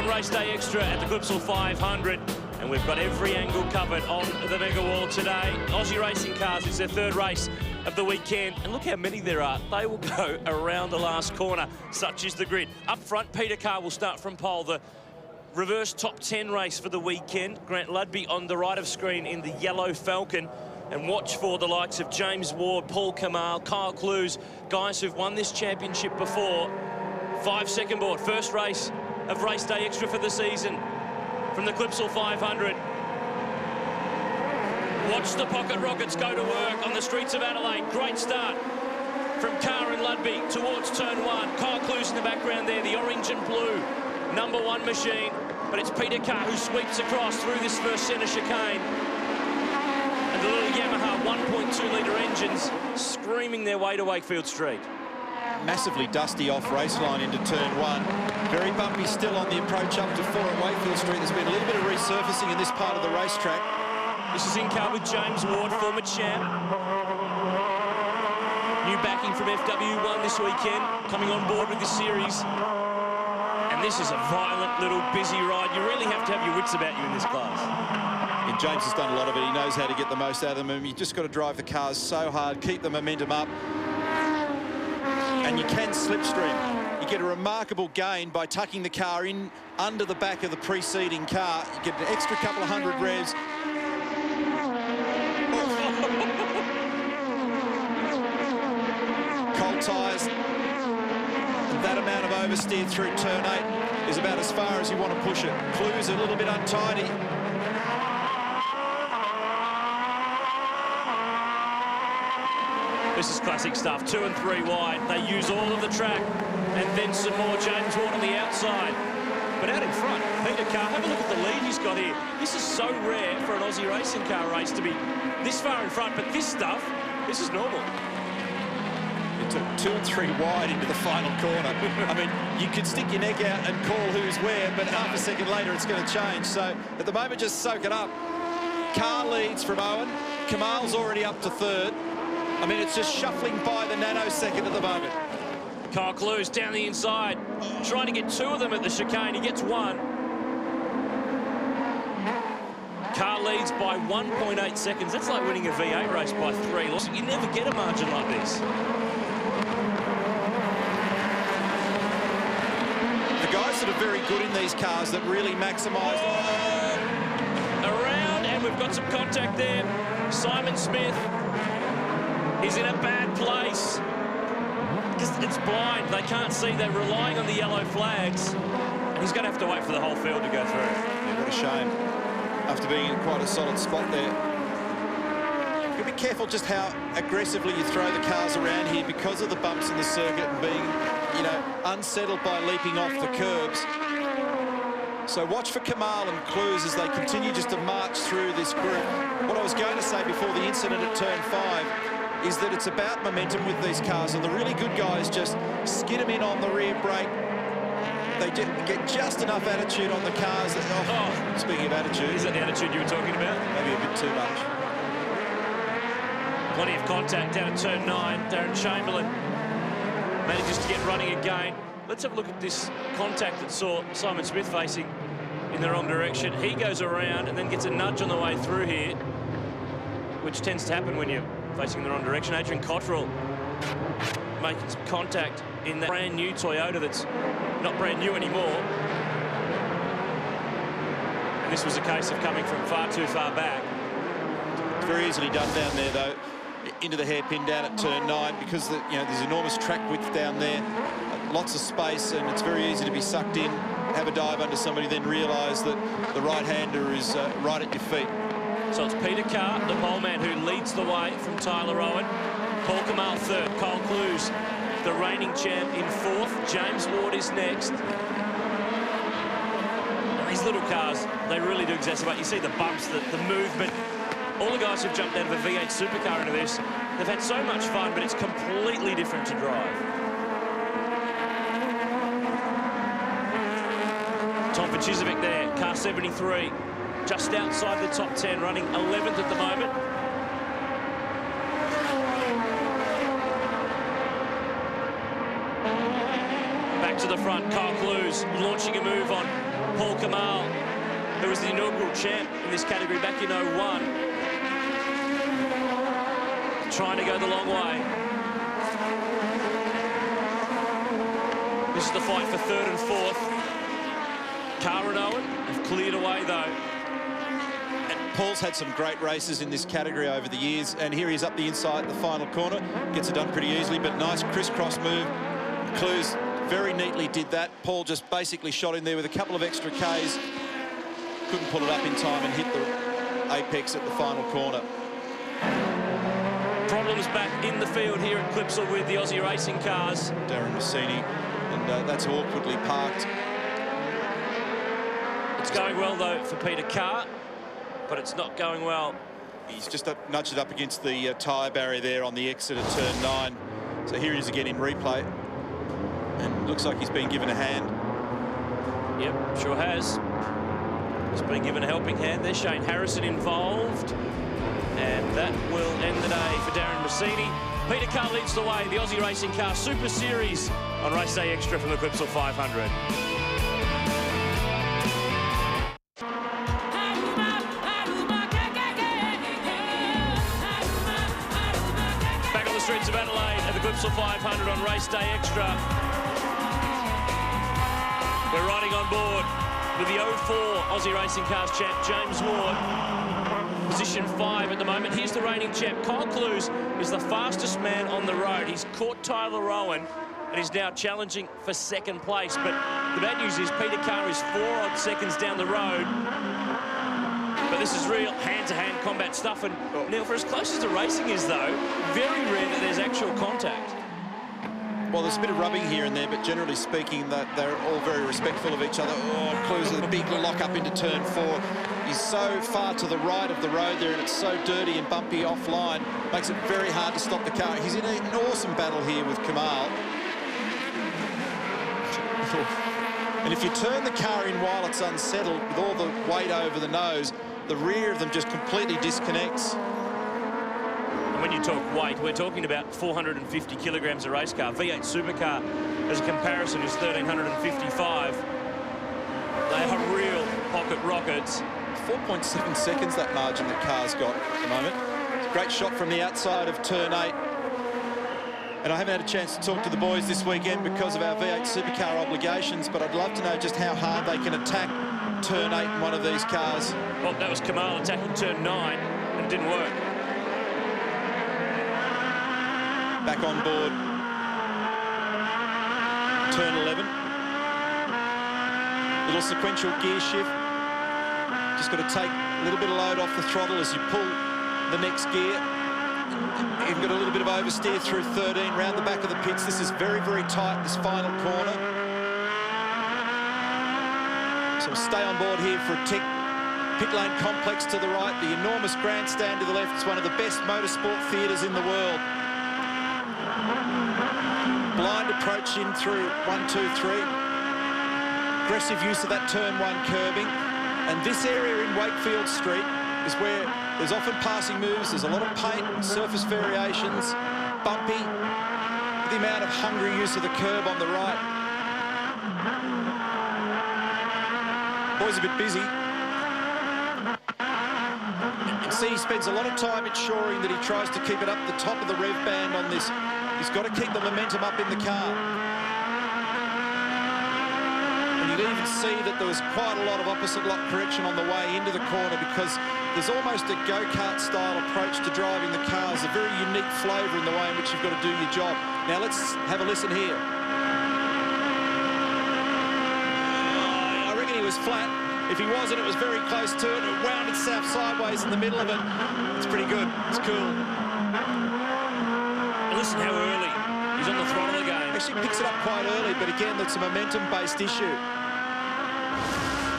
on race day extra at the Clipsal 500, and we've got every angle covered on the mega wall today. Aussie racing cars, it's their third race of the weekend, and look how many there are. They will go around the last corner, such is the grid. Up front, Peter Carr will start from pole. The reverse top 10 race for the weekend. Grant Ludby on the right of screen in the yellow Falcon. And watch for the likes of James Ward, Paul Kamal, Kyle Clues, guys who've won this championship before. 5 second board, first race of race day extra for the season from the Clipsal 500. Watch the pocket rockets go to work on the streets of Adelaide. Great start from Carr and Ludby towards turn 1. Kyle Clues in the background there, the orange and blue #1 machine. But it's Peter Carr who sweeps across through this first centre chicane. And the little Yamaha 1.2-litre engines screaming their way to Wakefield Street. Massively dusty off race line into turn 1. Very bumpy still on the approach up to 4 at Wakefield Street. There's been a little bit of resurfacing in this part of the racetrack. This is in car with James Ward, former champ. New backing from FW1 this weekend, coming on board with this series. And this is a violent little busy ride. You really have to have your wits about you in this class. And James has done a lot of it. He knows how to get the most out of them. You just got to drive the cars so hard, keep the momentum up. And you can slipstream. You get a remarkable gain by tucking the car in under the back of the preceding car. You get an extra couple of 100 revs. Cold tyres. That amount of oversteer through turn 8 is about as far as you want to push it. Clues a little bit untidy. This is classic stuff, 2 and 3 wide. They use all of the track, and then some more. James Ward on the outside. But out in front, Peter Carr, have a look at the lead he's got here. This is so rare for an Aussie racing car race to be this far in front, but this stuff, this is normal. It took 2 and 3 wide into the final corner. I mean, you could stick your neck out and call who's where, but half a second later it's going to change. So at the moment, just soak it up. Carr leads from Owen. Kamal's already up to 3rd. I mean, it's just shuffling by the nanosecond at the moment. Kyle Clues down the inside, trying to get 2 of them at the chicane. He gets 1. Carr leads by 1.8 seconds. That's like winning a V8 race by 3. You never get a margin like this. The guys that are very good in these cars that really maximise... Around, and we've got some contact there. Simon Smith. He's in a bad place. It's blind. They can't see. They're relying on the yellow flags. And he's going to have to wait for the whole field to go through. Yeah, what a shame. After being in quite a solid spot there. You've got to be careful just how aggressively you throw the cars around here because of the bumps in the circuit and being, you know, unsettled by leaping off the curbs. So watch for Kamal and Clues as they continue just to march through this group. What I was going to say before the incident at turn 5 is that it's about momentum with these cars, and the really good guys just skid them in on the rear brake. They get just enough attitude on the cars. That, speaking of attitude... Is that the attitude you were talking about? Maybe a bit too much. Plenty of contact down at turn 9. Darren Chamberlain manages to get running again. Let's have a look at this contact that saw Simon Smith facing in the wrong direction. He goes around and then gets a nudge on the way through here, which tends to happen when you're facing in the wrong direction. Adrian Cottrell making some contact in that brand new Toyota that's not brand new anymore. And this was a case of coming from far too far back. It's very easily done down there, though, into the hairpin down at turn 9, because there's enormous track width down there, lots of space, and it's very easy to be sucked in, have a dive under somebody, then realise that the right-hander is right at your feet. So it's Peter Carr, the pole man, who leads the way from Tyler Owen. Paul Kamal 3rd, Kyle Clues, the reigning champ, in 4th. James Ward is next. And these little cars, they really do exacerbate. You see the bumps, the movement. All the guys who've jumped out of a V8 supercar into this, they've had so much fun, but it's completely different to drive. Tom Pachizovic there, car 73. Just outside the top 10, running 11th at the moment. Back Back to the front, Kyle Clues launching a move on Paul Kamal, who was the inaugural champ in this category back in 01. Trying to go the long way. This is the fight for third and fourth. Carr and Owen have cleared away, though. Paul's had some great races in this category over the years, and here he's up the inside, the final corner. Gets it done pretty easily, but nice crisscross move. Clues very neatly did that. Paul just basically shot in there with a couple of extra Ks. Couldn't pull it up in time and hit the apex at the final corner. Problems back in the field here at Clipsal with the Aussie racing cars. Darren Massini, and that's awkwardly parked. It's going well, though, for Peter Carr, but it's not going well. He's just nudged it up against the tyre barrier there on the exit of turn 9. So here he is again in replay. And looks like he's been given a hand. Yep, sure has. He's been given a helping hand. There's Shane Harrison involved. And that will end the day for Darren Massini. Peter Carr leads the way, the Aussie Racing Car Super Series on Race Day Extra from the Clipsal 500. Streets of Adelaide at the Clipsal 500 on Race Day Extra. We're riding on board with the 04 Aussie Racing Cars champ, James Ward. Position 5 at the moment. Here's the reigning champ. Kyle Clues is the fastest man on the road. He's caught Tyler Rowan and is now challenging for second place. But the bad news is Peter Carr is 4 odd seconds down the road. But this is real hand-to-hand combat stuff. And Neil, for as close as the racing is, though, very rare that there's actual contact. Well, there's a bit of rubbing here and there, but generally speaking, that they're all very respectful of each other. Oh, Clues with a big lock up into turn 4. He's so far to the right of the road there, and it's so dirty and bumpy offline. Makes it very hard to stop the car. He's in an awesome battle here with Kamal. And if you turn the car in while it's unsettled, with all the weight over the nose, the rear of them just completely disconnects. And when you talk weight, we're talking about 450 kilograms of race car. V8 supercar, as a comparison, is 1,355. They are real pocket rockets. 4.7 seconds, that margin that Carr's got at the moment. It's a great shot from the outside of turn 8. And I haven't had a chance to talk to the boys this weekend because of our V8 supercar obligations, but I'd love to know just how hard they can attack turn 8 in one of these cars. Well, that was Kamal attacking turn 9, and it didn't work. Back on board. Turn 11. Little sequential gear shift. Just got to take a little bit of load off the throttle as you pull the next gear. You've got a little bit of oversteer through 13, round the back of the pits. This is very, very tight, this final corner. So we'll stay on board here for a tick. Pit lane complex to the right, the enormous grandstand to the left. It's one of the best motorsport theatres in the world. Blind approach in through 1, 2, 3. Aggressive use of that turn 1 curbing. And this area in Wakefield Street is where there's often passing moves, there's a lot of paint, surface variations, bumpy, the amount of hungry use of the curb on the right. Boys a bit busy. You can see he spends a lot of time ensuring that he tries to keep it up the top of the rev band on this. He's got to keep the momentum up in the car. And you'd even see that there was quite a lot of opposite lock correction on the way into the corner because there's almost a go-kart style approach to driving the cars, a very unique flavour in the way in which you've got to do your job. Now let's have a listen here. I reckon he was flat. If he wasn't, it was very close to it. It wound itself sideways in the middle of it. It's pretty good. It's cool. Listen how early he's on the throttle again. Actually picks it up quite early, but again, that's a momentum-based issue.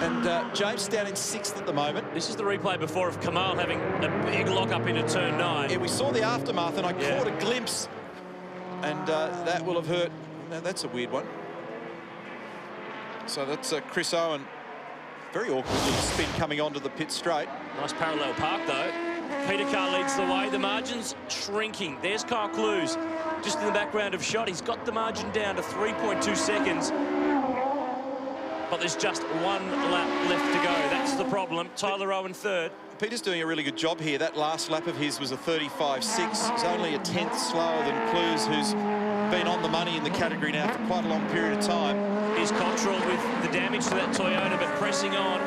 And James down in 6th at the moment. This is the replay before of Kamal having a big lock-up into turn 9. Yeah, we saw the aftermath, and I caught a glimpse. And that will have hurt. Now, that's a weird one. So that's Chris Owen. Very awkwardly spin coming onto the pit straight. Nice parallel park, though. Peter Carr leads the way. The margin's shrinking. There's Kyle Clues. just in the background of shot. He's got the margin down to 3.2 seconds. But there's just one lap left to go. That's the problem. Tyler Owen third. Peter's doing a really good job here. That last lap of his was a 35.6. He's only a tenth slower than Clues, who's been on the money in the category now for quite a long period of time. Here's Cottrell with the damage to that Toyota, but pressing on.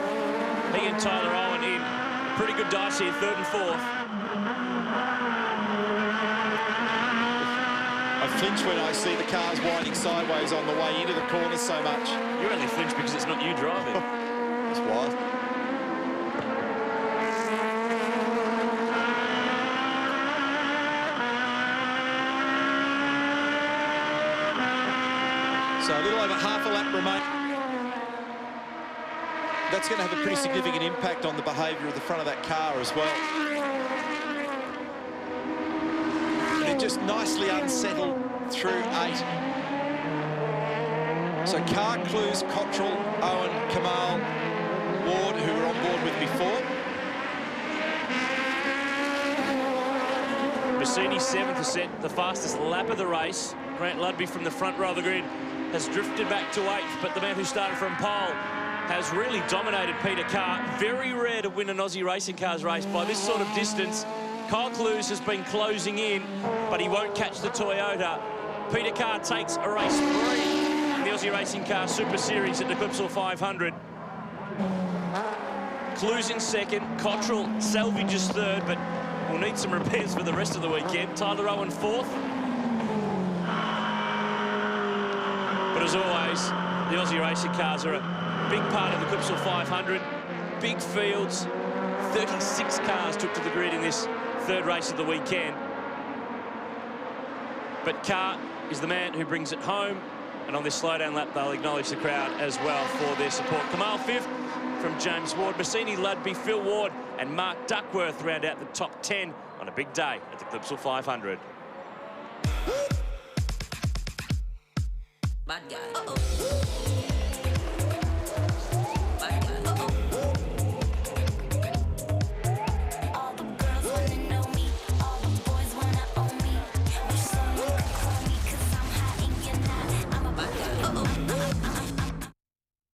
He and Tyler Owen in pretty good dice here, third and fourth. I flinch when I see the cars winding sideways on the way into the corners so much. You only flinch because it's not you driving. It's wild. So a little over half a lap remain. That's going to have a pretty significant impact on the behaviour of the front of that car as well. They're just nicely unsettled through 8. So Carr, Clues, Cottrell, Owen, Kamal, Ward, who were on board with before. Bassini 7%, the fastest lap of the race. Grant Ludby from the front row of the grid has drifted back to 8th, but the man who started from pole has really dominated Peter Carr. Very rare to win an Aussie racing cars race by this sort of distance. Kyle Clues has been closing in, but he won't catch the Toyota. Peter Carr takes a race 3 in the Aussie Racing Car Super Series at the Clipsal 500. Clues in second, Cottrell salvages third, but will need some repairs for the rest of the weekend. Tyler Owen fourth. But as always, the Aussie racing cars are a big part of the Clipsal 500. Big fields, 36 cars took to the grid in this third race of the weekend. But Carr is the man who brings it home, and on this slowdown lap they'll acknowledge the crowd as well for their support. Kamal 5th from James Ward, Bassini, Ludby, Phil Ward and Mark Duckworth round out the top 10 on a big day at the Clipsal 500. Bad guy.